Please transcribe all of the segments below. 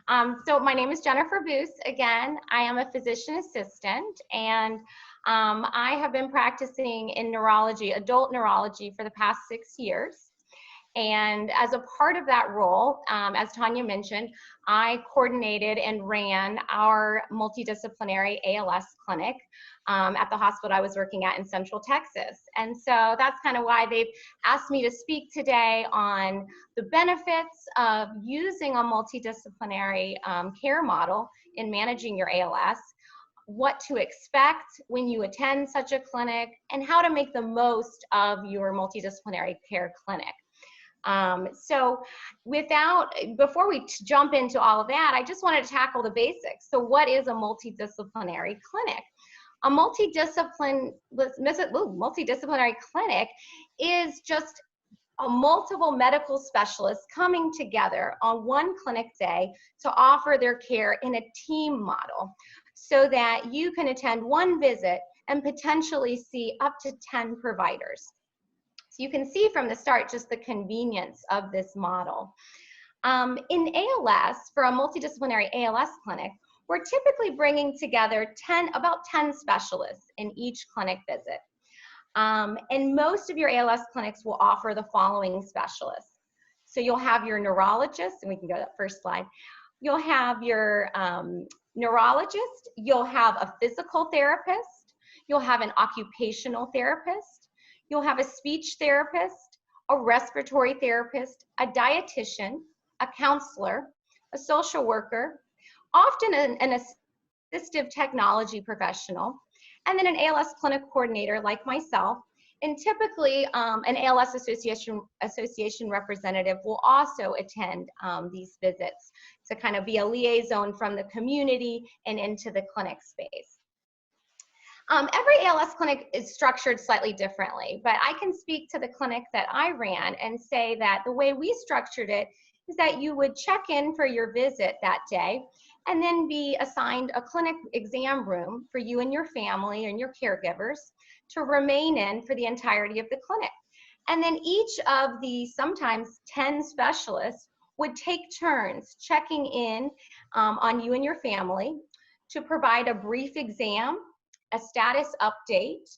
So my name is Jennifer Boos. Again, I am a physician assistant, and I have been practicing in neurology, adult neurology, for the past 6 years. And as a part of that role, as Tanya mentioned, I coordinated and ran our multidisciplinary ALS clinic at the hospital I was working at in Central Texas. And so that's kind of why they've asked me to speak today on the benefits of using a multidisciplinary care model in managing your ALS, what to expect when you attend such a clinic, and how to make the most of your multidisciplinary care clinic. Before we jump into all of that, I just wanted to tackle the basics. So what is a multidisciplinary clinic? A multidisciplinary clinic is just a multiple medical specialists coming together on one clinic day to offer their care in a team model so that you can attend one visit and potentially see up to 10 providers. So you can see from the start just the convenience of this model. In ALS, for a multidisciplinary ALS clinic, we're typically bringing together about 10 specialists in each clinic visit. And most of your ALS clinics will offer the following specialists. So you'll have your neurologist, and we can go to that first slide. You'll have your neurologist, you'll have a physical therapist, you'll have an occupational therapist, you'll have a speech therapist, a respiratory therapist, a dietitian, a counselor, a social worker, often an assistive technology professional, and then an ALS clinic coordinator like myself. And typically an ALS association representative will also attend these visits to kind of be a liaison from the community and into the clinic space. Every ALS clinic is structured slightly differently, but I can speak to the clinic that I ran and say that the way we structured it is that you would check in for your visit that day and then be assigned a clinic exam room for you and your family and your caregivers to remain in for the entirety of the clinic. And then each of the sometimes 10 specialists would take turns checking in on you and your family to provide a brief exam, a status update,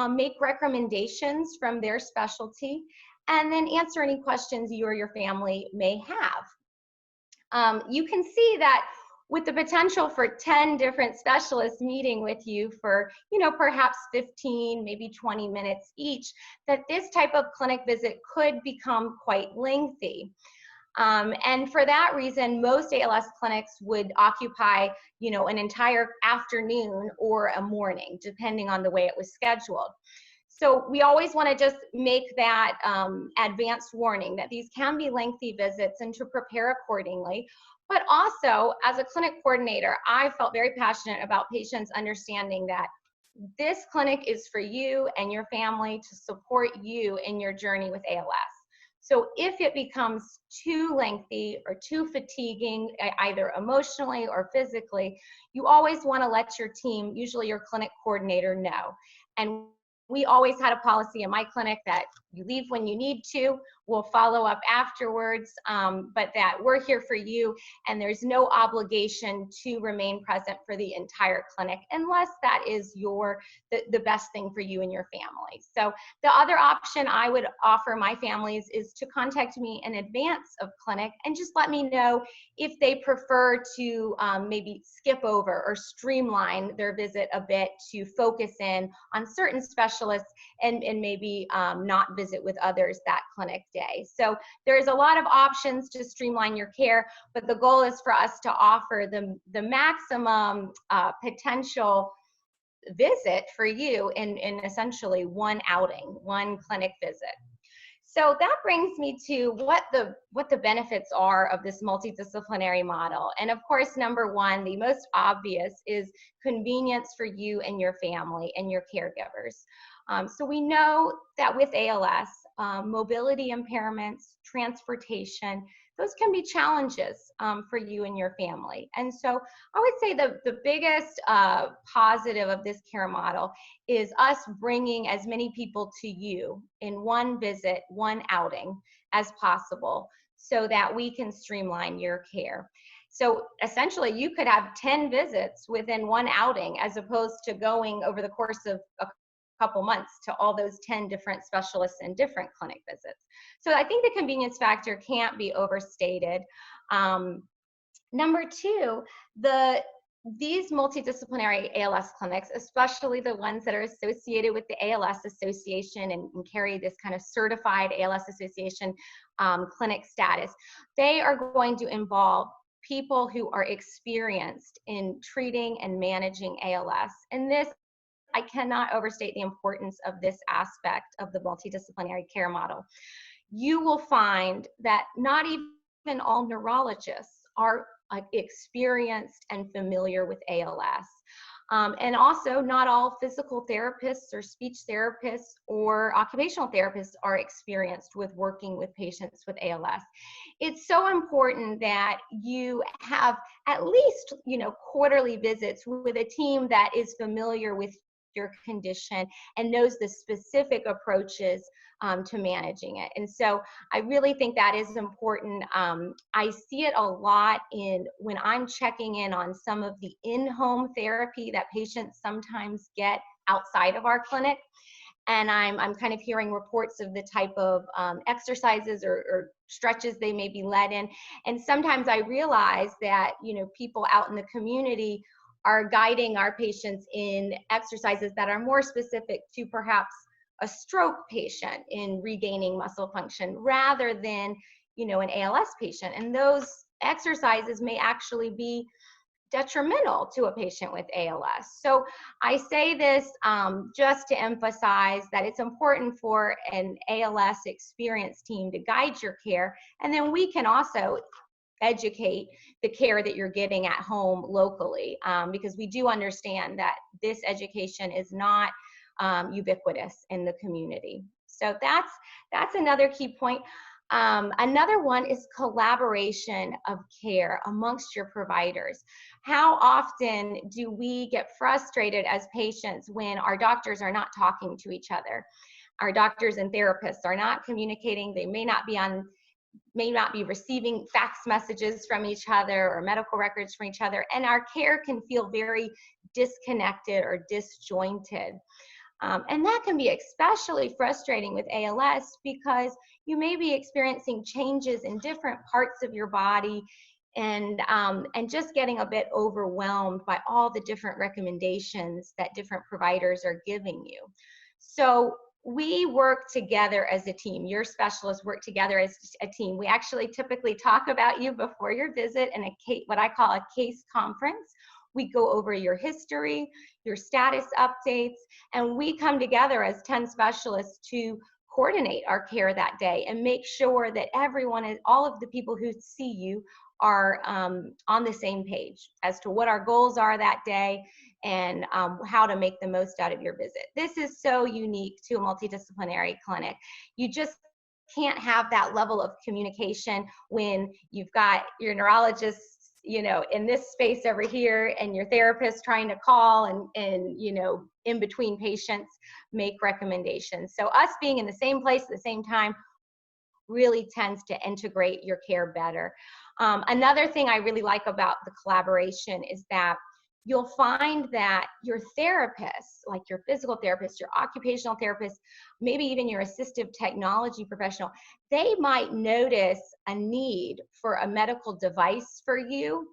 make recommendations from their specialty, and then answer any questions you or your family may have. You can see that with the potential for 10 different specialists meeting with you for, perhaps 15, maybe 20 minutes each, that this type of clinic visit could become quite lengthy. And for that reason, most ALS clinics would occupy, an entire afternoon or a morning, depending on the way it was scheduled. So we always want to just make that advanced warning that these can be lengthy visits and to prepare accordingly. But also, as a clinic coordinator, I felt very passionate about patients understanding that this clinic is for you and your family to support you in your journey with ALS. So if it becomes too lengthy or too fatiguing, either emotionally or physically, you always want to let your team, usually your clinic coordinator, know. And we always had a policy in my clinic that you leave when you need to, we'll follow up afterwards, but that we're here for you and there's no obligation to remain present for the entire clinic unless that is the best thing for you and your family. So the other option I would offer my families is to contact me in advance of clinic and just let me know if they prefer to maybe skip over or streamline their visit a bit to focus in on certain specialists and maybe not visit with others that clinic day. So there's a lot of options to streamline your care, but the goal is for us to offer the maximum potential visit for you in essentially one outing, one clinic visit. So that brings me to what the benefits are of this multidisciplinary model. And of course, number one, the most obvious is convenience for you and your family and your caregivers. So we know that with ALS, mobility impairments, transportation, those can be challenges for you and your family. And so I would say the biggest positive of this care model is us bringing as many people to you in one visit, one outing as possible so that we can streamline your care. So essentially you could have 10 visits within one outing, as opposed to going over the course of a couple months to all those 10 different specialists and different clinic visits. So I think the convenience factor can't be overstated. Number two, these multidisciplinary ALS clinics, especially the ones that are associated with the ALS Association and carry this kind of certified ALS Association clinic status, they are going to involve people who are experienced in treating and managing ALS. And this, I cannot overstate the importance of this aspect of the multidisciplinary care model. You will find that not even all neurologists are experienced and familiar with ALS. And also not all physical therapists or speech therapists or occupational therapists are experienced with working with patients with ALS. It's so important that you have at least, quarterly visits with a team that is familiar with your condition and knows the specific approaches to managing it. And so I really think that is important. I see it a lot when I'm checking in on some of the in-home therapy that patients sometimes get outside of our clinic. And I'm kind of hearing reports of the type of exercises or stretches they may be led in. And sometimes I realize that, people out in the community are guiding our patients in exercises that are more specific to perhaps a stroke patient in regaining muscle function rather than, an ALS patient. And those exercises may actually be detrimental to a patient with ALS. So I say this just to emphasize that it's important for an ALS experienced team to guide your care. And then we can also educate the care that you're getting at home locally, because we do understand that this education is not ubiquitous in the community. So that's another key point. Another one is collaboration of care amongst your providers. How often do we get frustrated as patients when our doctors are not talking to each other? Our doctors and therapists are not communicating. They may not be receiving fax messages from each other or medical records from each other, and our care can feel very disconnected or disjointed. And that can be especially frustrating with ALS because you may be experiencing changes in different parts of your body and just getting a bit overwhelmed by all the different recommendations that different providers are giving you. So we work together as a team. Your specialists work together as a team. We actually typically talk about you before your visit in what I call a case conference. We go over your history, your status updates, and we come together as 10 specialists to coordinate our care that day and make sure that all of the people who see you are on the same page as to what our goals are that day and how to make the most out of your visit. This is so unique to a multidisciplinary clinic. You just can't have that level of communication when you've got your neurologists, in this space over here and your therapist trying to call and in between patients make recommendations. So us being in the same place at the same time really tends to integrate your care better. Another thing I really like about the collaboration is that you'll find that your therapists, like your physical therapist, your occupational therapist, maybe even your assistive technology professional, they might notice a need for a medical device for you.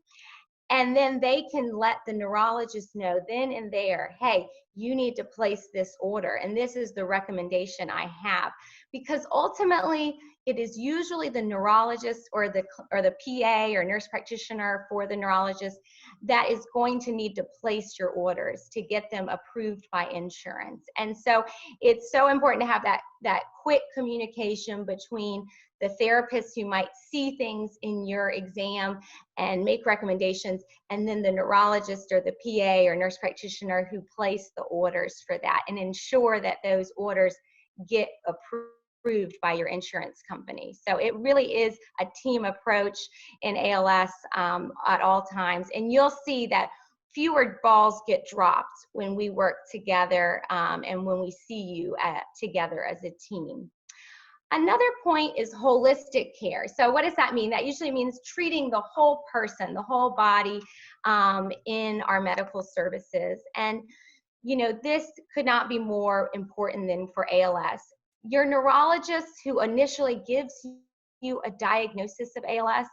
And then they can let the neurologist know then and there, hey, you need to place this order. And this is the recommendation I have. Because ultimately, it is usually the neurologist or the PA or nurse practitioner for the neurologist that is going to need to place your orders to get them approved by insurance. And so it's so important to have that quick communication between the therapist who might see things in your exam and make recommendations, and then the neurologist or the PA or nurse practitioner who place the orders for that and ensure that those orders get approved by your insurance company. So it really is a team approach in ALS at all times. And you'll see that fewer balls get dropped when we work together and when we see you together as a team. Another point is holistic care. So what does that mean? That usually means treating the whole person, the whole body in our medical services. And, you know, this could not be more important than for ALS. Your neurologist who initially gives you a diagnosis of ALS,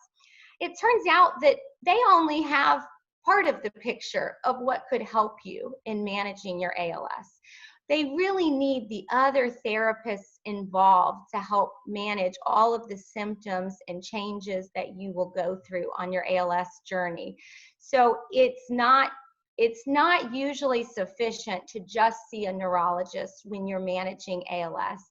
it turns out that they only have part of the picture of what could help you in managing your ALS. They really need the other therapists involved to help manage all of the symptoms and changes that you will go through on your ALS journey. So it's not usually sufficient to just see a neurologist when you're managing ALS.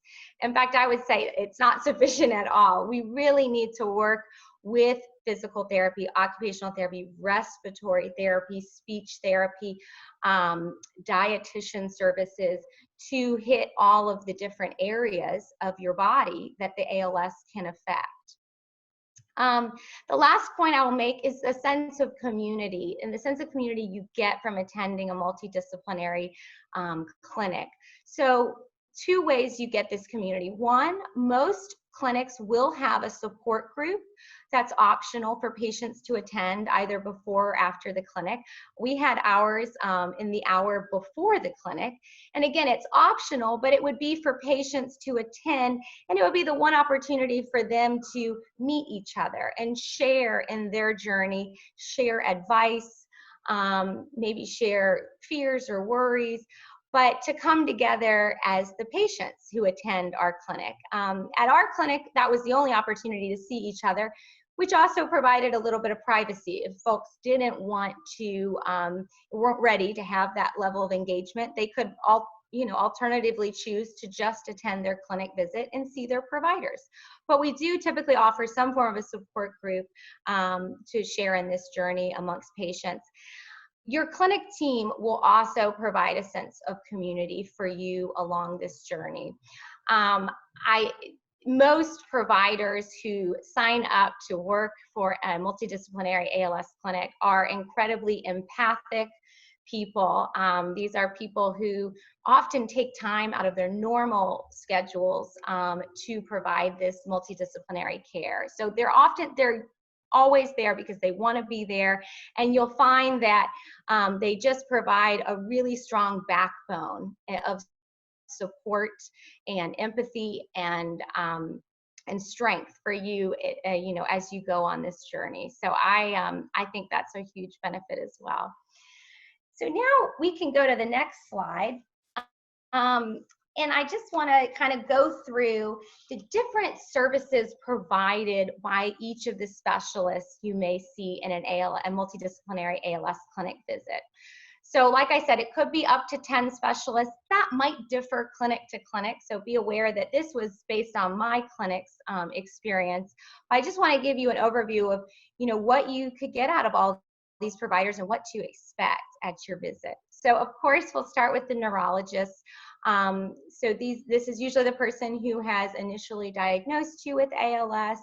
In fact, I would say it's not sufficient at all. We really need to work with physical therapy, occupational therapy, respiratory therapy, speech therapy, dietitian services to hit all of the different areas of your body that the ALS can affect. The last point I will make is a sense of community, and the sense of community you get from attending a multidisciplinary clinic. So 2 ways you get this community. One, most clinics will have a support group that's optional for patients to attend either before or after the clinic. We had ours in the hour before the clinic. And again, it's optional, but it would be for patients to attend, and it would be the one opportunity for them to meet each other and share in their journey, share advice, maybe share fears or worries, but to come together as the patients who attend our clinic. At our clinic, that was the only opportunity to see each other, which also provided a little bit of privacy. If folks didn't want to, weren't ready to have that level of engagement, they could alternatively choose to just attend their clinic visit and see their providers. But we do typically offer some form of a support group to share in this journey amongst patients. Your clinic team will also provide a sense of community for you along this journey. Most providers who sign up to work for a multidisciplinary ALS clinic are incredibly empathic people. These are people who often take time out of their normal schedules to provide this multidisciplinary care. So they're always there because they want to be there, and you'll find that they just provide a really strong backbone of support and empathy and strength for you, as you go on this journey. So I think that's a huge benefit as well. So now we can go to the next slide. And I just want to kind of go through the different services provided by each of the specialists you may see in a multidisciplinary ALS clinic visit. So like I said, it could be up to 10 specialists. That might differ clinic to clinic, so be aware that this was based on my clinic's experience. But I just want to give you an overview of what you could get out of all these providers and what to expect at your visit. So of course, we'll start with the neurologist. This is usually the person who has initially diagnosed you with ALS.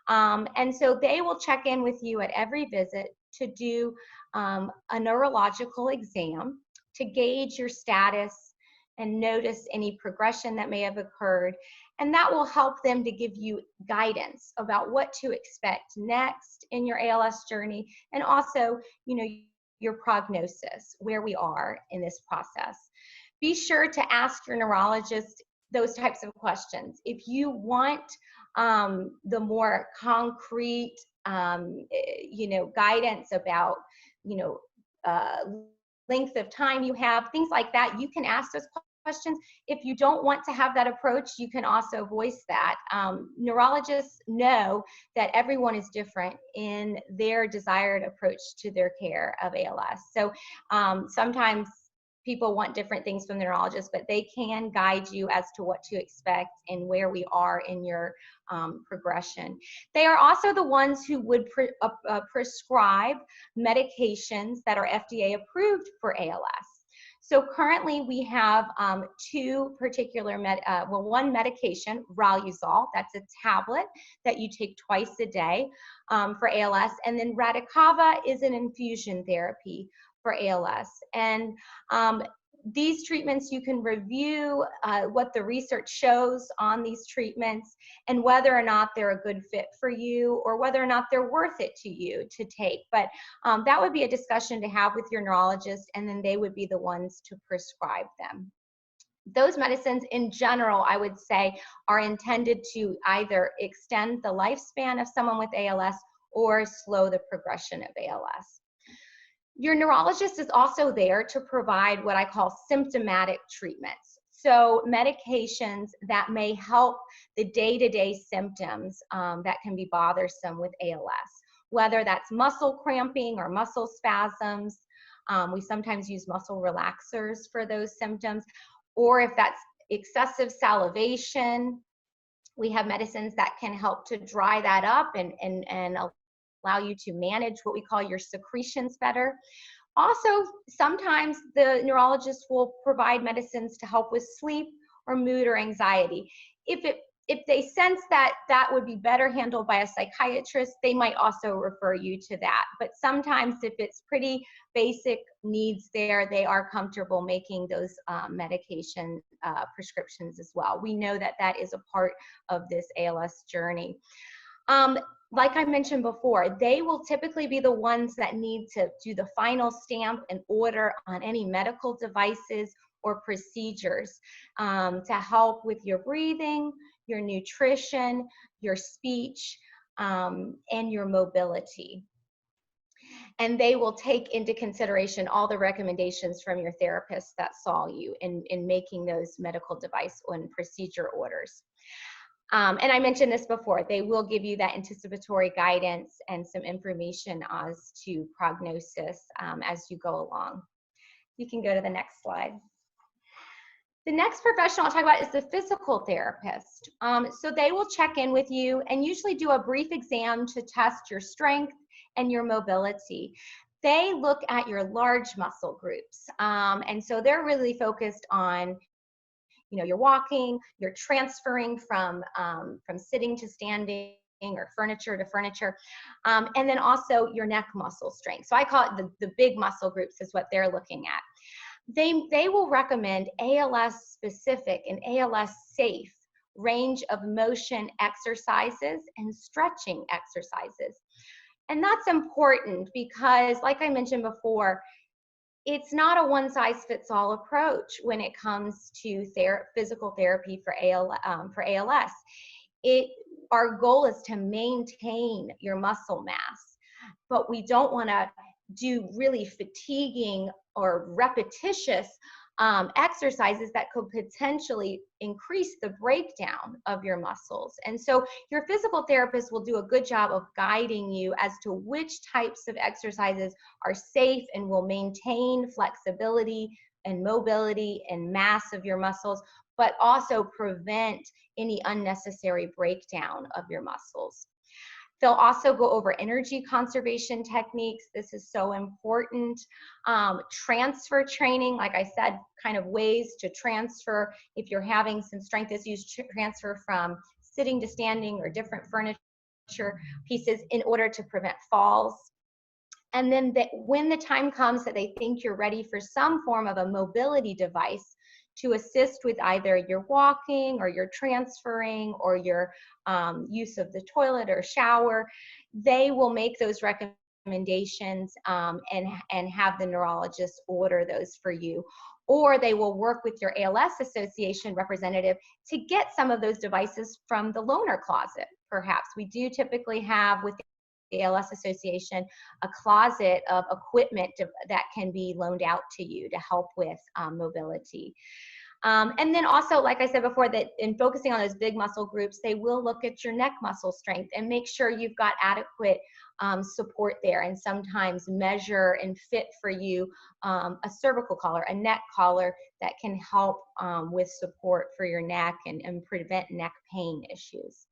And so they will check in with you at every visit to do a neurological exam to gauge your status and notice any progression that may have occurred. And that will help them to give you guidance about what to expect next in your ALS journey, and also, your prognosis, where we are in this process. Be sure to ask your neurologist those types of questions. If you want the more concrete, guidance about, length of time you have, things like that, you can ask those questions. If you don't want to have that approach, you can also voice that. Neurologists know that everyone is different in their desired approach to their care of ALS. So sometimes people want different things from the neurologist, but they can guide you as to what to expect and where we are in your progression. They are also the ones who would prescribe medications that are FDA approved for ALS. So currently we have 2 particular, one medication, Riluzole, that's a tablet that you take twice a day for ALS, and then Radicava is an infusion therapy for ALS. And these treatments, you can review what the research shows on these treatments and whether or not they're a good fit for you or whether or not they're worth it to you to take. But that would be a discussion to have with your neurologist, and then they would be the ones to prescribe them. Those medicines in general, I would say, are intended to either extend the lifespan of someone with ALS or slow the progression of ALS. Your neurologist is also there to provide what I call symptomatic treatments. So medications that may help the day-to-day symptoms that can be bothersome with ALS, whether that's muscle cramping or muscle spasms. We sometimes use muscle relaxers for those symptoms, or if that's excessive salivation, we have medicines that can help to dry that up and allow you to manage what we call your secretions better. Also, sometimes the neurologist will provide medicines to help with sleep or mood or anxiety. If they sense that that would be better handled by a psychiatrist, they might also refer you to that. But sometimes if it's pretty basic needs there, they are comfortable making those medication prescriptions as well. We know that that is a part of this ALS journey. Like I mentioned before, they will typically be the ones that need to do the final stamp and order on any medical devices or procedures to help with your breathing, your nutrition, your speech, and your mobility. And they will take into consideration all the recommendations from your therapist that saw you in making those medical device and procedure orders. And I mentioned this before, they will give you that anticipatory guidance and some information as to prognosis as you go along. You can go to the next slide. The next professional I'll talk about is the physical therapist. So they will check in with you and usually do a brief exam to test your strength and your mobility. They look at your large muscle groups. And so they're really focused on, you know, you're walking, you're transferring from sitting to standing or furniture to furniture, and then also your neck muscle strength. So I call it the big muscle groups is what they're looking at. They will recommend ALS specific and ALS safe range of motion exercises and stretching exercises. And that's important because, like I mentioned before, it's not a one-size-fits-all approach when it comes to physical therapy for ALS. Our goal is to maintain your muscle mass, but we don't want to do really fatiguing or repetitious exercises that could potentially increase the breakdown of your muscles. And so your physical therapist will do a good job of guiding you as to which types of exercises are safe and will maintain flexibility and mobility and mass of your muscles, but also prevent any unnecessary breakdown of your muscles. They'll also go over energy conservation techniques. This is so important. Transfer training, like I said, kind of ways to transfer if you're having some strength issues, transfer from sitting to standing or different furniture pieces in order to prevent falls. And then when the time comes that they think you're ready for some form of a mobility device to assist with either your walking or your transferring or your use of the toilet or shower, they will make those recommendations and have the neurologist order those for you. Or they will work with your ALS Association representative to get some of those devices from the loaner closet, perhaps. We do typically have with the ALS Association a closet of equipment that can be loaned out to you to help with mobility. And then also, like I said before, that in focusing on those big muscle groups, they will look at your neck muscle strength and make sure you've got adequate support there, and sometimes measure and fit for you a cervical collar, a neck collar that can help with support for your neck and prevent neck pain issues.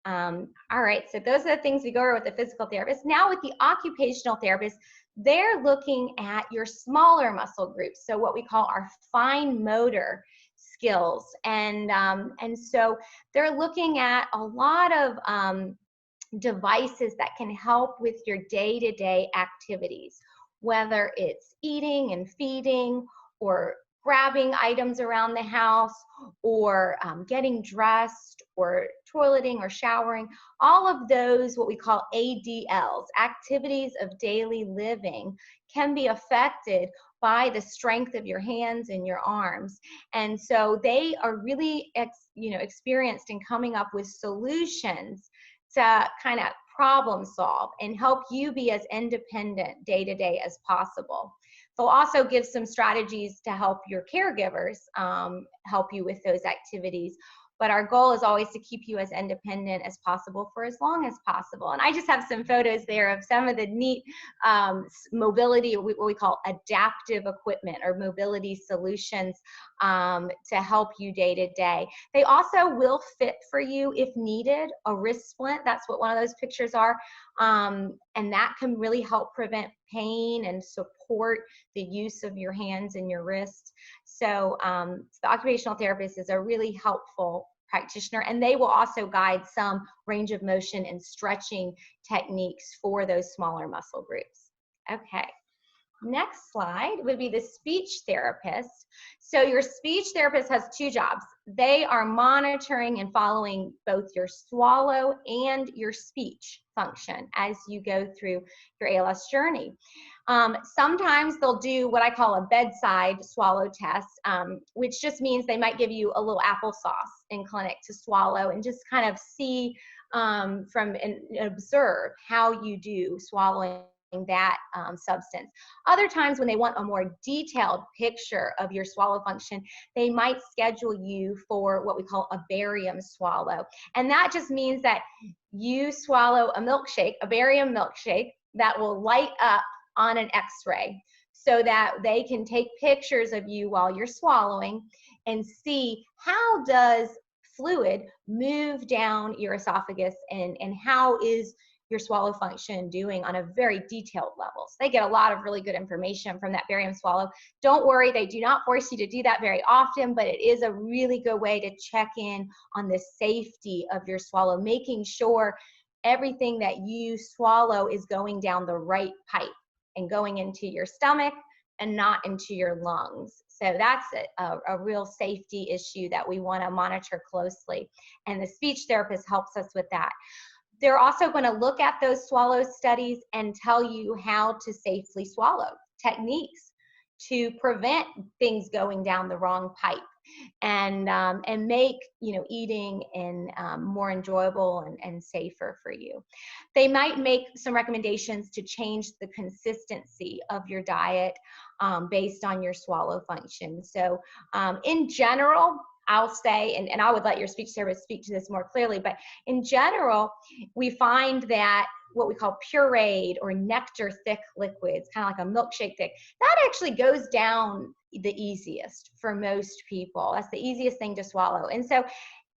All right, so those are the things we go over with the physical therapist. Now with the occupational therapist, they're looking at your smaller muscle groups, so what we call our fine motor skills. And so they're looking at a lot of devices that can help with your day-to-day activities, whether it's eating and feeding or grabbing items around the house, or getting dressed, or toileting or showering. All of those, what we call ADLs, activities of daily living, can be affected by the strength of your hands and your arms. And so they are really experienced in coming up with solutions to kind of problem solve and help you be as independent day to day as possible. They'll also give some strategies to help your caregivers help you with those activities. But our goal is always to keep you as independent as possible for as long as possible. And I just have some photos there of some of the neat mobility, what we call adaptive equipment or mobility solutions to help you day to day. They also will fit for you if needed, a wrist splint. That's what one of those pictures are. And that can really help prevent pain and support the use of your hands and your wrists. So the occupational therapist is a really helpful practitioner, and they will also guide some range of motion and stretching techniques for those smaller muscle groups. Okay. Next slide would be the speech therapist. So your speech therapist has two jobs. They are monitoring and following both your swallow and your speech function as you go through your ALS journey. Sometimes they'll do what I call a bedside swallow test, which just means they might give you a little applesauce in clinic to swallow and just kind of see and observe how you do swallowing that substance. Other times when they want a more detailed picture of your swallow function, they might schedule you for what we call a barium swallow. And that just means that you swallow a milkshake, a barium milkshake, that will light up on an x-ray so that they can take pictures of you while you're swallowing and see how does fluid move down your esophagus and how is your swallow function doing on a very detailed level. So they get a lot of really good information from that barium swallow. Don't worry, they do not force you to do that very often, but it is a really good way to check in on the safety of your swallow, making sure everything that you swallow is going down the right pipe and going into your stomach and not into your lungs. So that's a real safety issue that we want to monitor closely. And the speech therapist helps us with that. They're also going to look at those swallow studies and tell you how to safely swallow, techniques to prevent things going down the wrong pipe, and make eating more enjoyable and safer for you. They might make some recommendations to change the consistency of your diet based on your swallow function. So in general, I'll say, and I would let your speech therapist speak to this more clearly, but in general, we find that what we call pureed or nectar thick liquids, kind of like a milkshake thick, that actually goes down the easiest for most people. That's the easiest thing to swallow. And so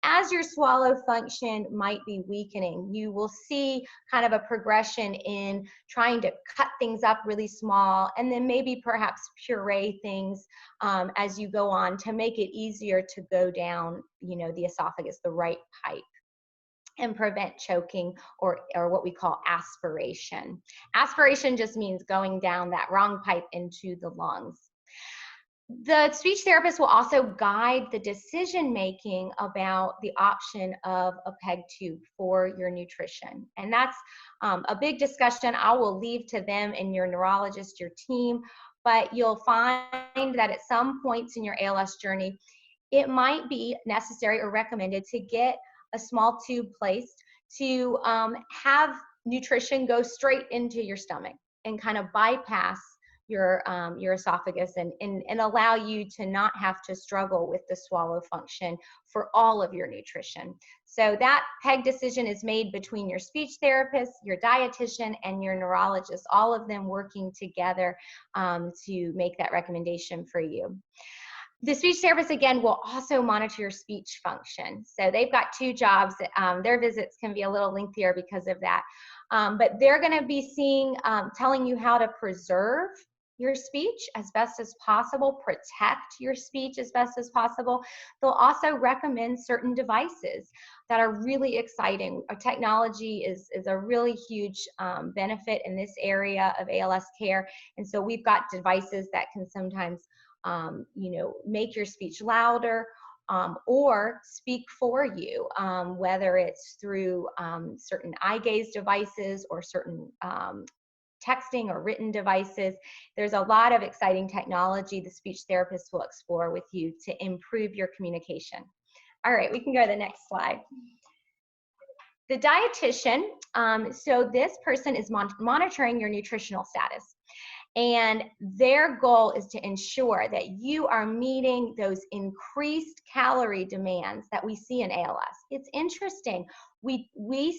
as your swallow function might be weakening, you will see kind of a progression in trying to cut things up really small and then maybe perhaps puree things as you go on to make it easier to go down, the esophagus, the right pipe, and prevent choking or what we call aspiration. Aspiration just means going down that wrong pipe into the lungs. The speech therapist will also guide the decision-making about the option of a PEG tube for your nutrition. And that's a big discussion I will leave to them and your neurologist, your team, but you'll find that at some points in your ALS journey, it might be necessary or recommended to get a small tube placed to have nutrition go straight into your stomach and kind of bypass your esophagus and allow you to not have to struggle with the swallow function for all of your nutrition. So that PEG decision is made between your speech therapist, your dietitian, and your neurologist, all of them working together to make that recommendation for you. The speech therapist, again, will also monitor your speech function. So they've got two jobs. Their visits can be a little lengthier because of that. But they're going to be telling you how to preserve your speech as best as possible, protect your speech as best as possible. They'll also recommend certain devices that are really exciting. Our technology is a really huge benefit in this area of ALS care. And so we've got devices that can sometimes you know, make your speech louder, or speak for you, whether it's through certain eye gaze devices or certain texting or written devices. There's a lot of exciting technology the speech therapist will explore with you to improve your communication. All right, we can go to the next slide. The dietitian, so this person is monitoring your nutritional status. And their goal is to ensure that you are meeting those increased calorie demands that we see in ALS. It's interesting. We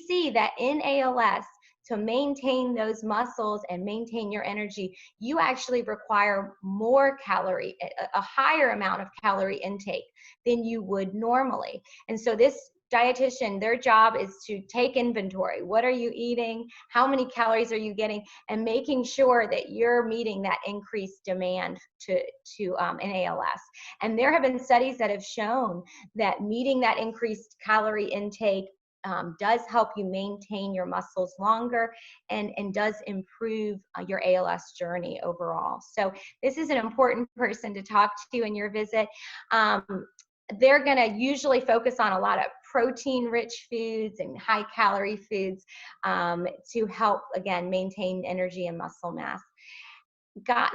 see that in ALS, to maintain those muscles and maintain your energy, you actually require more calorie, a higher amount of calorie intake than you would normally. And so this dietitian, their job is to take inventory. What are you eating? How many calories are you getting? And making sure that you're meeting that increased demand to in ALS. And there have been studies that have shown that meeting that increased calorie intake does help you maintain your muscles longer and does improve your ALS journey overall. So this is an important person to talk to in your visit. They're going to usually focus on a lot of protein-rich foods and high-calorie foods to help, again, maintain energy and muscle mass.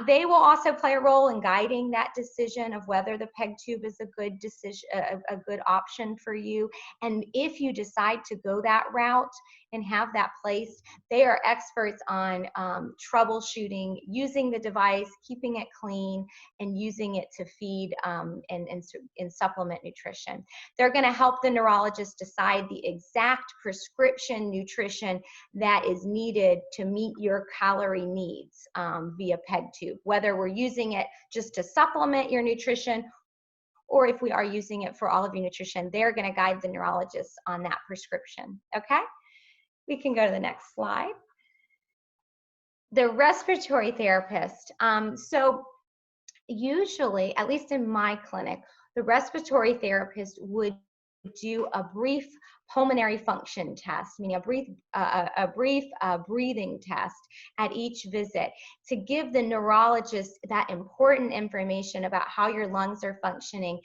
They will also play a role in guiding that decision of whether the PEG tube is a good decision, a good option for you. And if you decide to go that route and have that placed, they are experts on troubleshooting, using the device, keeping it clean, and using it to feed and supplement nutrition. They're going to help the neurologist decide the exact prescription nutrition that is needed to meet your calorie needs via PEG tube, whether we're using it just to supplement your nutrition or if we are using it for all of your nutrition. They're going to guide the neurologist on that prescription. Okay, we can go to the next slide. The respiratory therapist. So usually, at least in my clinic, the respiratory therapist would do a brief pulmonary function test, meaning a brief breathing test at each visit to give the neurologist that important information about how your lungs are functioning,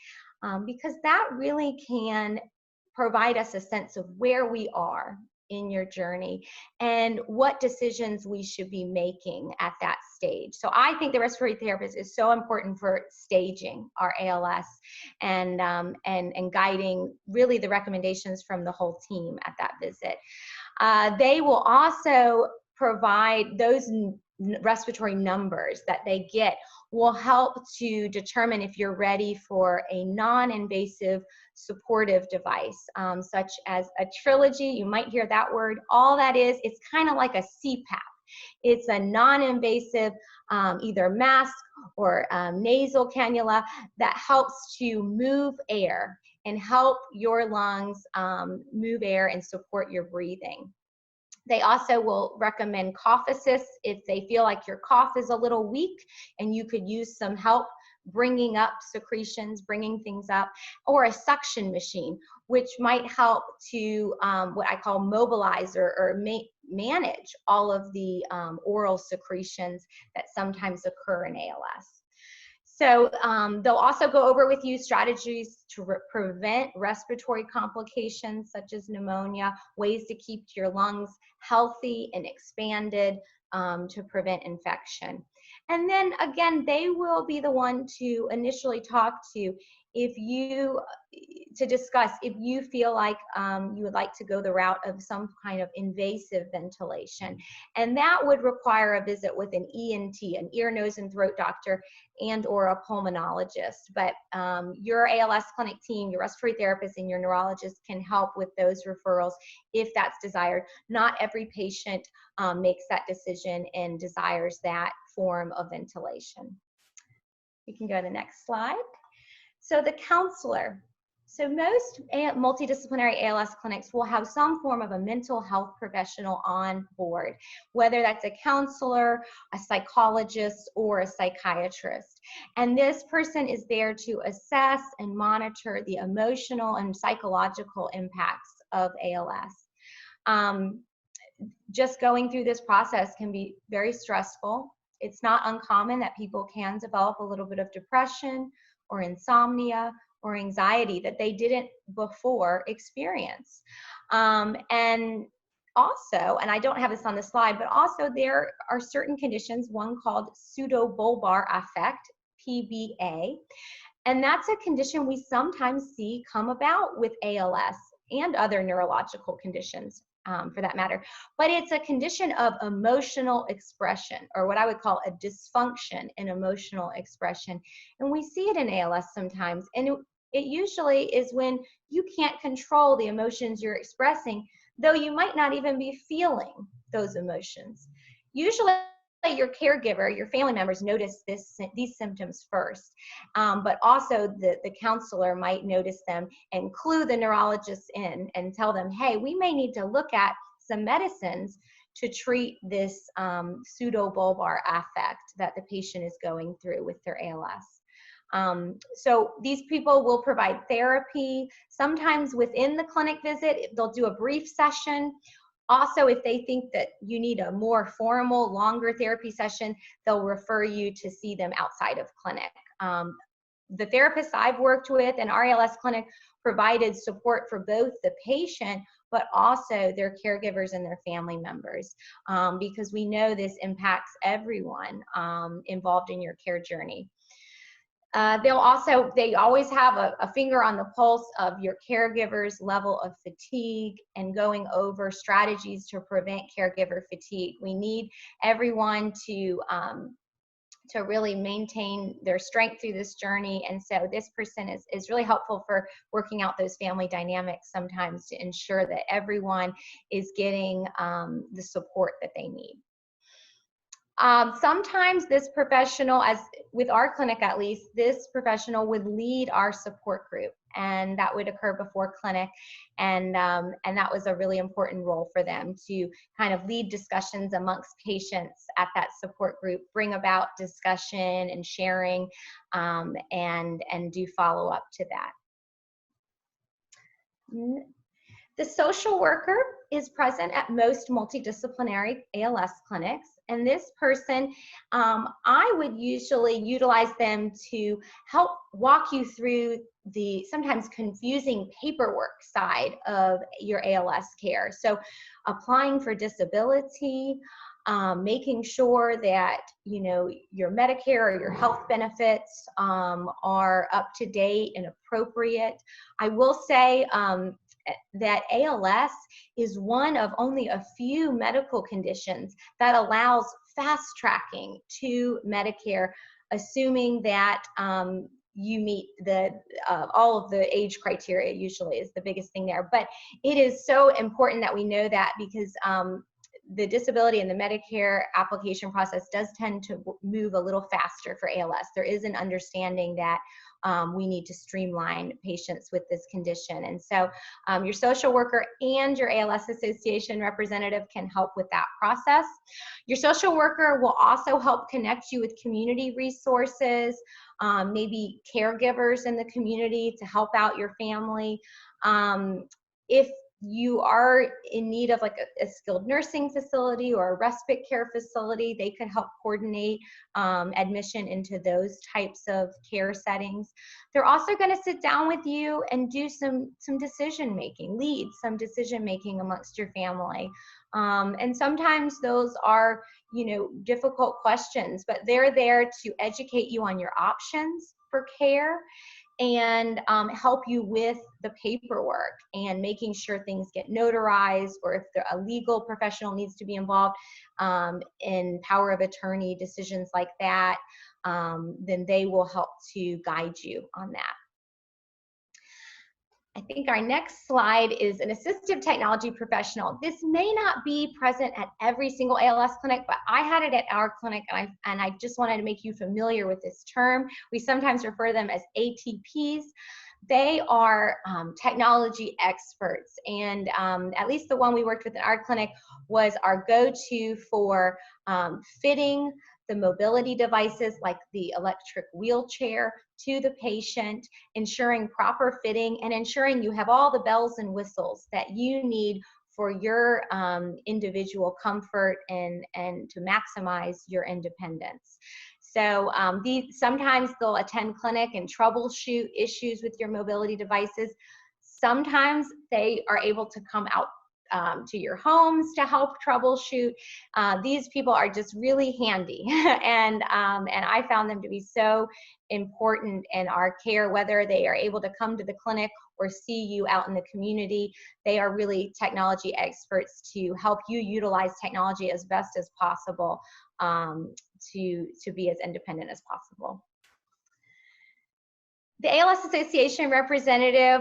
because that really can provide us a sense of where we are in your journey and what decisions we should be making at that stage. So I think the respiratory therapist is so important for staging our ALS and guiding really the recommendations from the whole team at that visit. They will also provide those respiratory numbers that they get will help to determine if you're ready for a non-invasive supportive device, such as a trilogy. You might hear that word. All that is, it's kind of like a CPAP. It's a non-invasive either mask or nasal cannula that helps to move air and help your lungs move air and support your breathing. They also will recommend cough assist if they feel like your cough is a little weak and you could use some help bringing up secretions, bringing things up, or a suction machine, which might help to what I call mobilize or manage all of the oral secretions that sometimes occur in ALS. So they'll also go over with you strategies to prevent respiratory complications such as pneumonia, ways to keep your lungs healthy and expanded to prevent infection. And then again, they will be the one to initially talk to to discuss if you feel like you would like to go the route of some kind of invasive ventilation. And that would require a visit with an ENT, an ear, nose, and throat doctor, and or a pulmonologist. But your ALS clinic team, your respiratory therapist, and your neurologist can help with those referrals if that's desired. Not every patient makes that decision and desires that form of ventilation. We can go to the next slide. So the counselor. So most multidisciplinary ALS clinics will have some form of a mental health professional on board, whether that's a counselor, a psychologist, or a psychiatrist. And this person is there to assess and monitor the emotional and psychological impacts of ALS. Just going through this process can be very stressful It's not uncommon that people can develop a little bit of depression or insomnia or anxiety that they didn't before experience. And also, and I don't have this on the slide, but also there are certain conditions, one called Pseudobulbar Affect Pba, and that's a condition we sometimes see come about with ALS and other neurological conditions, for that matter. But it's a condition of emotional expression, or what I would call a dysfunction in emotional expression. And we see it in ALS sometimes. And it usually is when you can't control the emotions you're expressing, though you might not even be feeling those emotions. Usually your caregiver, your family members notice these symptoms first, but also the counselor might notice them and clue the neurologist in and tell them, hey, we may need to look at some medicines to treat this pseudobulbar affect that the patient is going through with their ALS. So these people will provide therapy. Sometimes within the clinic visit, they'll do a brief session. Also, if they think that you need a more formal, longer therapy session, they'll refer you to see them outside of clinic. The therapists I've worked with in our ALS clinic provided support for both the patient, but also their caregivers and their family members, because we know this impacts everyone involved in your care journey. They always have a finger on the pulse of your caregiver's level of fatigue and going over strategies to prevent caregiver fatigue. We need everyone to really maintain their strength through this journey. And so this person is really helpful for working out those family dynamics sometimes to ensure that everyone is getting the support that they need. Sometimes this professional, as with our clinic at least, this professional would lead our support group, and that would occur before clinic, and that was a really important role for them to kind of lead discussions amongst patients at that support group, bring about discussion and sharing, and do follow up to that. The social worker is present at most multidisciplinary ALS clinics, and this person, I would usually utilize them to help walk you through the sometimes confusing paperwork side of your ALS care. So applying for disability, making sure that your Medicare or your health benefits are up to date and appropriate. I will say that ALS is one of only a few medical conditions that allows fast tracking to Medicare, assuming that you meet all of the age criteria. Usually is the biggest thing there. But it is so important that we know that, because the disability and the Medicare application process does tend to move a little faster for ALS. There is an understanding that we need to streamline patients with this condition. And so your social worker and your ALS Association representative can help with that process. Your social worker will also help connect you with community resources, maybe caregivers in the community to help out your family. If you are in need of like a skilled nursing facility or a respite care facility, they could help coordinate admission into those types of care settings. They're also going to sit down with you and do some decision making, lead some decision making amongst your family. And sometimes those are, difficult questions, but they're there to educate you on your options for care and help you with the paperwork and making sure things get notarized, or if a legal professional needs to be involved in power of attorney decisions like that, then they will help to guide you on that. I think our next slide is an assistive technology professional. This may not be present at every single ALS clinic, but I had it at our clinic, and I just wanted to make you familiar with this term. We sometimes refer to them as ATPs. They are technology experts, and at least the one we worked with in our clinic was our go-to for fitting the mobility devices like the electric wheelchair to the patient, ensuring proper fitting and ensuring you have all the bells and whistles that you need for your individual comfort and to maximize your independence. So sometimes they'll attend clinic and troubleshoot issues with your mobility devices. Sometimes they are able to come out to your homes to help troubleshoot. These people are just really handy, and I found them to be so important in our care, whether they are able to come to the clinic or see you out in the community. They are really technology experts to help you utilize technology as best as possible to be as independent as possible. The ALS Association representative,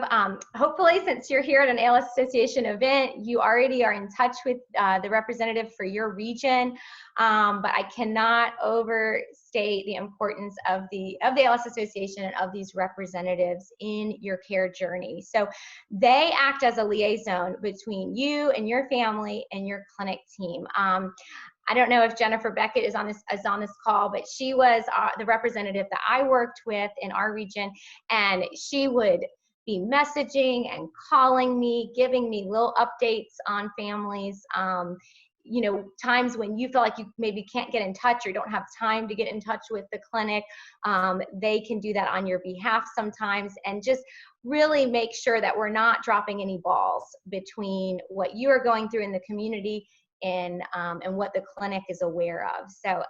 hopefully since you're here at an ALS Association event, you already are in touch with the representative for your region, but I cannot overstate the importance of the ALS Association and of these representatives in your care journey. So they act as a liaison between you and your family and your clinic team. I don't know if Jennifer Beckett is on this call, but she was the representative that I worked with in our region, and she would be messaging and calling me, giving me little updates on families. You know, times when you feel like you maybe can't get in touch or don't have time to get in touch with the clinic, they can do that on your behalf sometimes, and just really make sure that we're not dropping any balls between what you are going through in the community and what the clinic is aware of. So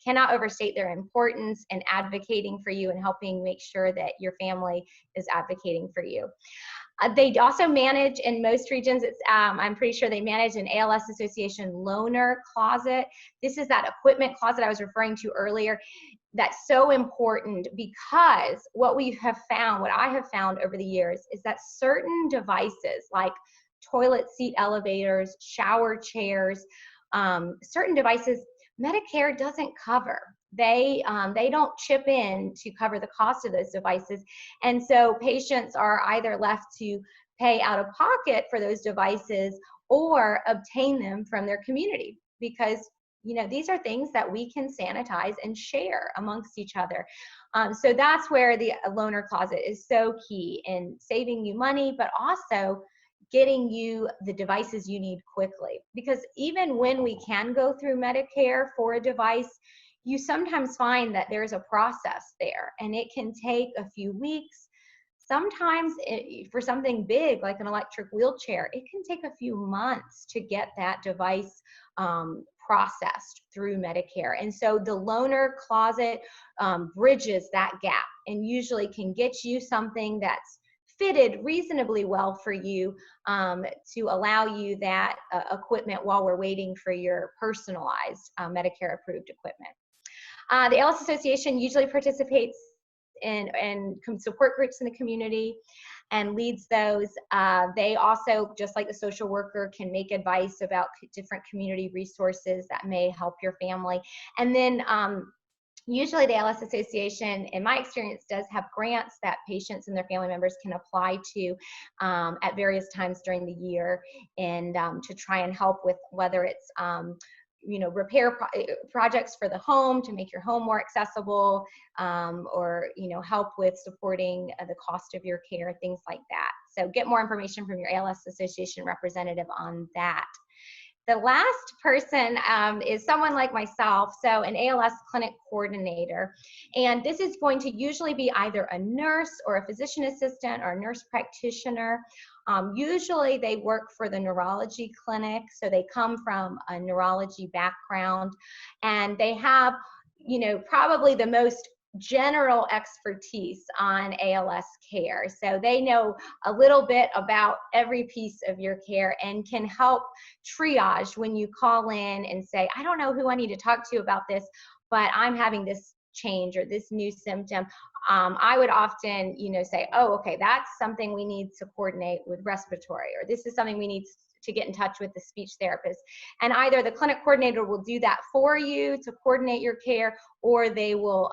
cannot overstate their importance in advocating for you and helping make sure that your family is advocating for you. They also manage, in most regions, I'm pretty sure they manage an ALS Association loaner closet. This is that equipment closet I was referring to earlier. That's so important because what I have found over the years is that certain devices like toilet seat elevators, shower chairs, certain devices, Medicare doesn't cover. They don't chip in to cover the cost of those devices. And so patients are either left to pay out of pocket for those devices or obtain them from their community, because you know, these are things that we can sanitize and share amongst each other. So that's where the loaner closet is so key in saving you money, but also getting you the devices you need quickly. Because even when we can go through Medicare for a device, you sometimes find that there's a process there, and it can take a few weeks. Sometimes for something big like an electric wheelchair, it can take a few months to get that device processed through Medicare. And so the loaner closet bridges that gap and usually can get you something that's fitted reasonably well for you to allow you that equipment while we're waiting for your personalized Medicare approved equipment. The ALS Association usually participates in support groups in the community and leads those. They also, just like the social worker, can make advice about different community resources that may help your family. And then usually the ALS Association, in my experience, does have grants that patients and their family members can apply to at various times during the year, and to try and help with whether it's you know, repair projects for the home to make your home more accessible, or you know, help with supporting the cost of your care, things like that. So get more information from your ALS Association representative on that. The last person is someone like myself, so an ALS Clinic Coordinator. And this is going to usually be either a nurse or a physician assistant or a nurse practitioner. Usually they work for the neurology clinic, so they come from a neurology background, and they have, you know, probably the most general expertise on ALS care. So they know a little bit about every piece of your care and can help triage when you call in and say, I don't know who I need to talk to about this, but I'm having this change or this new symptom. I would often, you know, say, oh, okay, that's something we need to coordinate with respiratory, or this is something we need to get in touch with the speech therapist. And either the clinic coordinator will do that for you to coordinate your care, or they will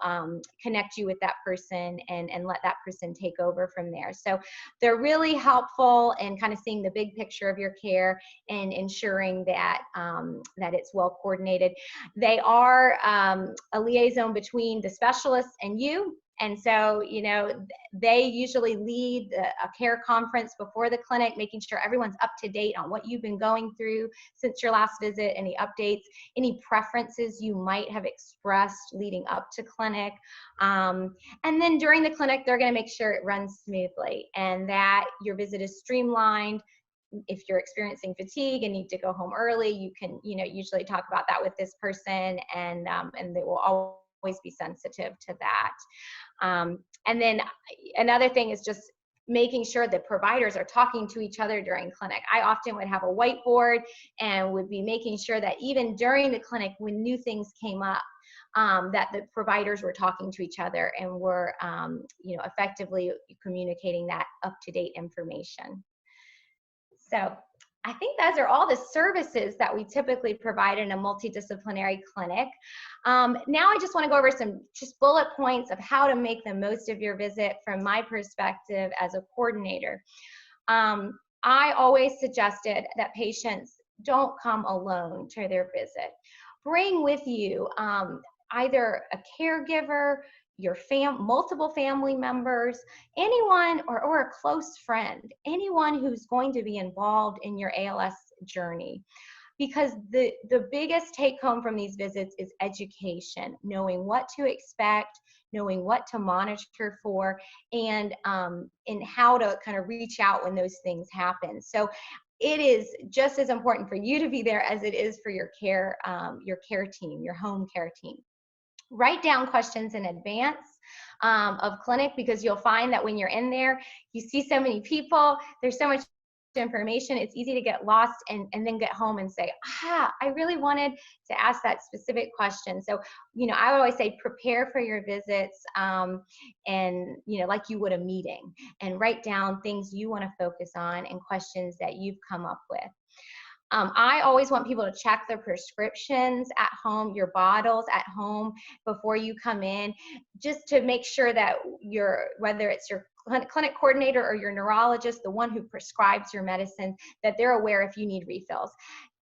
connect you with that person and let that person take over from there. So they're really helpful in kind of seeing the big picture of your care and ensuring that that it's well coordinated. They are a liaison between the specialist and you, And so, they usually lead a care conference before the clinic, making sure everyone's up to date on what you've been going through since your last visit, any updates, any preferences you might have expressed leading up to clinic. And then during the clinic, they're going to make sure it runs smoothly and that your visit is streamlined. If you're experiencing fatigue and need to go home early, you can, usually talk about that with this person, and they will always be sensitive to that. And then another thing is just making sure that providers are talking to each other during clinic. I often would have a whiteboard and would be making sure that even during the clinic, when new things came up, that the providers were talking to each other and were, effectively communicating that up-to-date information. So I think those are all the services that we typically provide in a multidisciplinary clinic. Now I just want to go over some just bullet points of how to make the most of your visit from my perspective as a coordinator. I always suggested that patients don't come alone to their visit. Bring with you either a caregiver, your multiple family members, anyone or a close friend, anyone who's going to be involved in your ALS journey. Because the biggest take home from these visits is education, knowing what to expect, knowing what to monitor for, and how to kind of reach out when those things happen. So it is just as important for you to be there as it is for your care team, your home care team. Write down questions in advance of clinic, because you'll find that when you're in there, you see so many people, there's so much information, it's easy to get lost and then get home and say, I really wanted to ask that specific question. So, I would always say prepare for your visits and, like you would a meeting, and write down things you want to focus on and questions that you've come up with. I always want people to check their prescriptions at home, your bottles at home before you come in, just to make sure that whether it's your clinic coordinator or your neurologist, the one who prescribes your medicine, that they're aware if you need refills.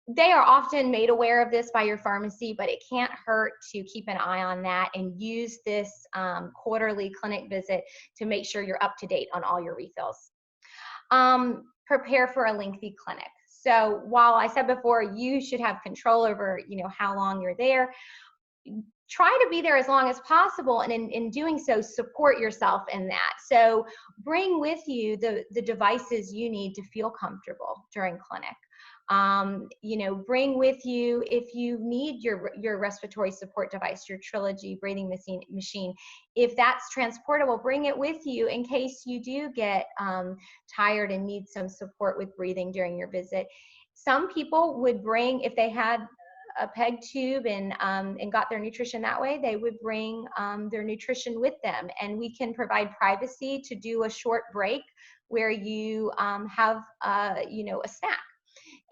They are often made aware of this by your pharmacy, but it can't hurt to keep an eye on that and use this quarterly clinic visit to make sure you're up to date on all your refills. Prepare for a lengthy clinic. So while I said before, you should have control over, how long you're there, try to be there as long as possible. And in doing so, support yourself in that. So bring with you the devices you need to feel comfortable during clinic. Bring with you, if you need your respiratory support device, your Trilogy breathing machine, if that's transportable, bring it with you in case you do get tired and need some support with breathing during your visit. Some people would bring, if they had a PEG tube and got their nutrition that way, they would bring their nutrition with them, and we can provide privacy to do a short break where you have a snack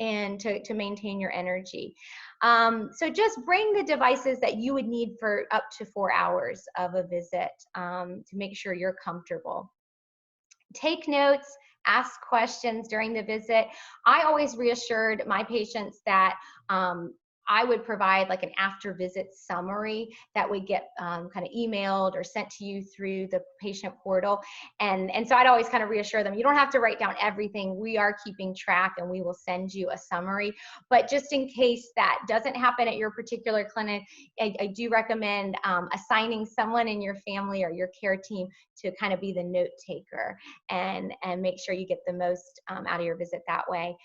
and to maintain your energy. So just bring the devices that you would need for up to 4 hours of a visit to make sure you're comfortable. Take notes, ask questions during the visit. I always reassured my patients that I would provide like an after visit summary that would get kind of emailed or sent to you through the patient portal. And so I'd always kind of reassure them, you don't have to write down everything. We are keeping track and we will send you a summary. But just in case that doesn't happen at your particular clinic, I do recommend assigning someone in your family or your care team to kind of be the note taker and make sure you get the most out of your visit that way.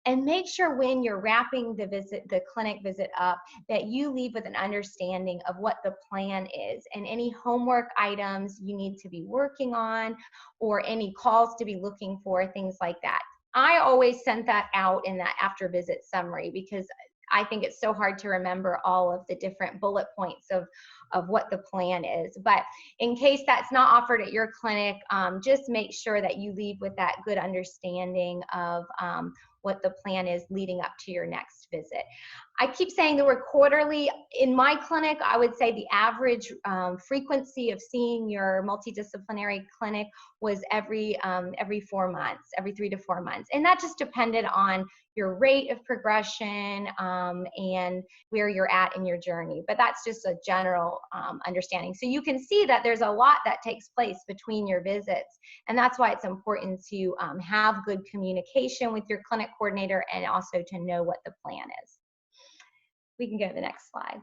And make sure when you're wrapping the clinic visit up, that you leave with an understanding of what the plan is and any homework items you need to be working on or any calls to be looking for, things like that. I always send that out in that after visit summary because I think it's so hard to remember all of the different bullet points of what the plan is. But in case that's not offered at your clinic, just make sure that you leave with that good understanding of what the plan is leading up to your next visit. I keep saying the word quarterly. In my clinic, I would say the average frequency of seeing your multidisciplinary clinic was every 4 months, every 3 to 4 months. And that just depended on your rate of progression and where you're at in your journey. But that's just a general understanding. So you can see that there's a lot that takes place between your visits. And that's why it's important to have good communication with your clinic coordinator and also to know what the plan is. We can go to the next slide.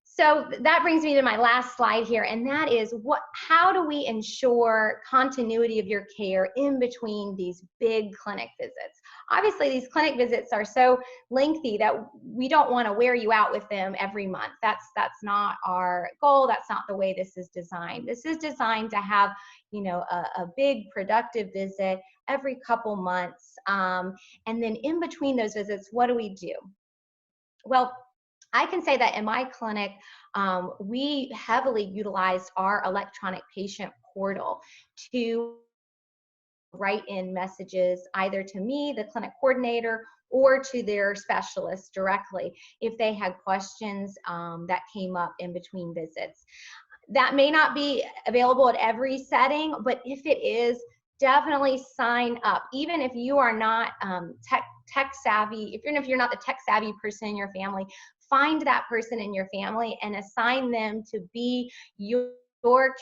So that brings me to my last slide here, and that is how do we ensure continuity of your care in between these big clinic visits? Obviously, these clinic visits are so lengthy that we don't want to wear you out with them every month. That's not our goal. That's not the way this is designed. This is designed to have, you know, a big productive visit every couple months. And then in between those visits, what do? Well, I can say that in my clinic, we heavily utilized our electronic patient portal to write in messages either to me, the clinic coordinator, or to their specialist directly if they had questions that came up in between visits. That may not be available at every setting, but if it is, definitely sign up. Even if you are not tech savvy, even if you're not the tech savvy person in your family, find that person in your family and assign them to be your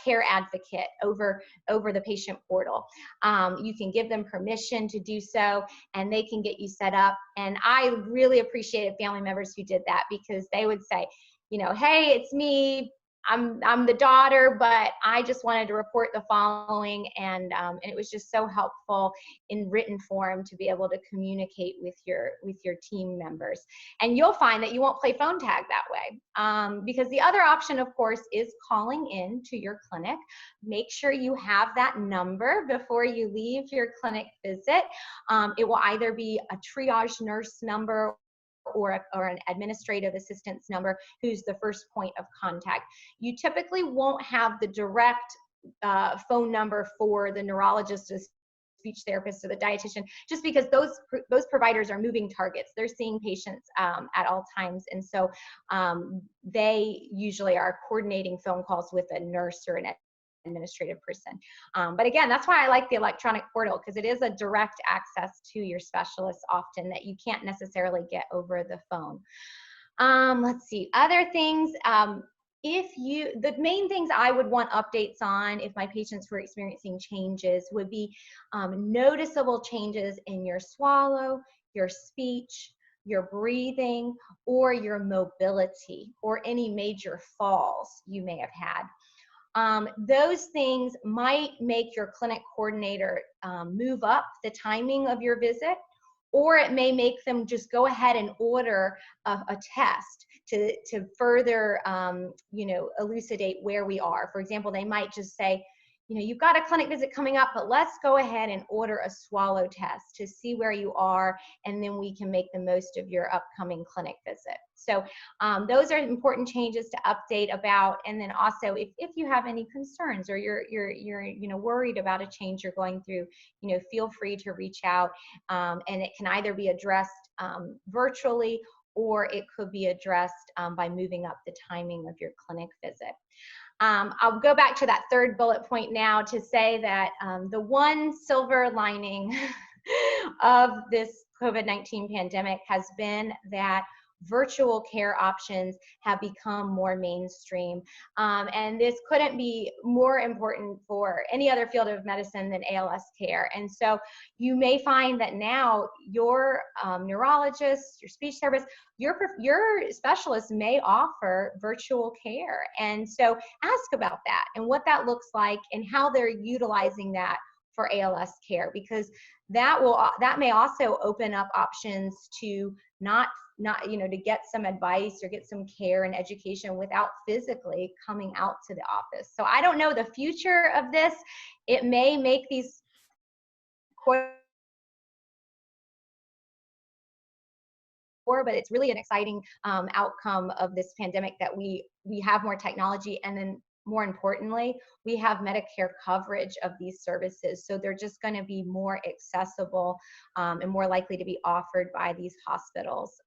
care advocate over the patient portal. You can give them permission to do so, and they can get you set up. And I really appreciated family members who did that, because they would say, you know, hey, it's me. I'm the daughter, but I just wanted to report the following, and it was just so helpful in written form to be able to communicate with your team members. And you'll find that you won't play phone tag that way, because the other option, of course, is calling in to your clinic. Make sure you have that number before you leave your clinic visit. It will either be a triage nurse number or an administrative assistance number who's the first point of contact. You typically won't have the direct phone number for the neurologist, the speech therapist, or the dietitian, just because those providers are moving targets. They're seeing patients at all times, and so they usually are coordinating phone calls with a nurse or an administrative person. But again, that's why I like the electronic portal, because it is a direct access to your specialists often that you can't necessarily get over the phone. Let's see, other things. The main things I would want updates on if my patients were experiencing changes would be noticeable changes in your swallow, your speech, your breathing, or your mobility, or any major falls you may have had. Those things might make your clinic coordinator move up the timing of your visit, or it may make them just go ahead and order a test to further, elucidate where we are. For example, they might just say, you know, you've got a clinic visit coming up, but let's go ahead and order a swallow test to see where you are, and then we can make the most of your upcoming clinic visit. So those are important changes to update about. And then also, if you have any concerns or you're worried about a change you're going through, feel free to reach out, and it can either be addressed virtually, or it could be addressed by moving up the timing of your clinic visit. I'll go back to that third bullet point now to say that the one silver lining of this COVID-19 pandemic has been that virtual care options have become more mainstream. And this couldn't be more important for any other field of medicine than ALS care. And so you may find that now your neurologist, your speech therapist, your specialist may offer virtual care. And so ask about that and what that looks like and how they're utilizing that for ALS care, because that may also open up options to not to get some advice or get some care and education without physically coming out to the office. So I don't know the future of this. It may make these but it's really an exciting outcome of this pandemic that we have more technology, and then more importantly, we have Medicare coverage of these services. So they're just going to be more accessible and more likely to be offered by these hospitals.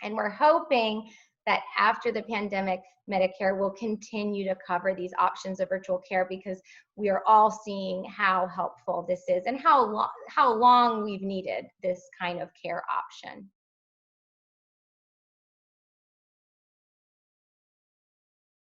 And we're hoping that after the pandemic, Medicare will continue to cover these options of virtual care, because we are all seeing how helpful this is and how long we've needed this kind of care option.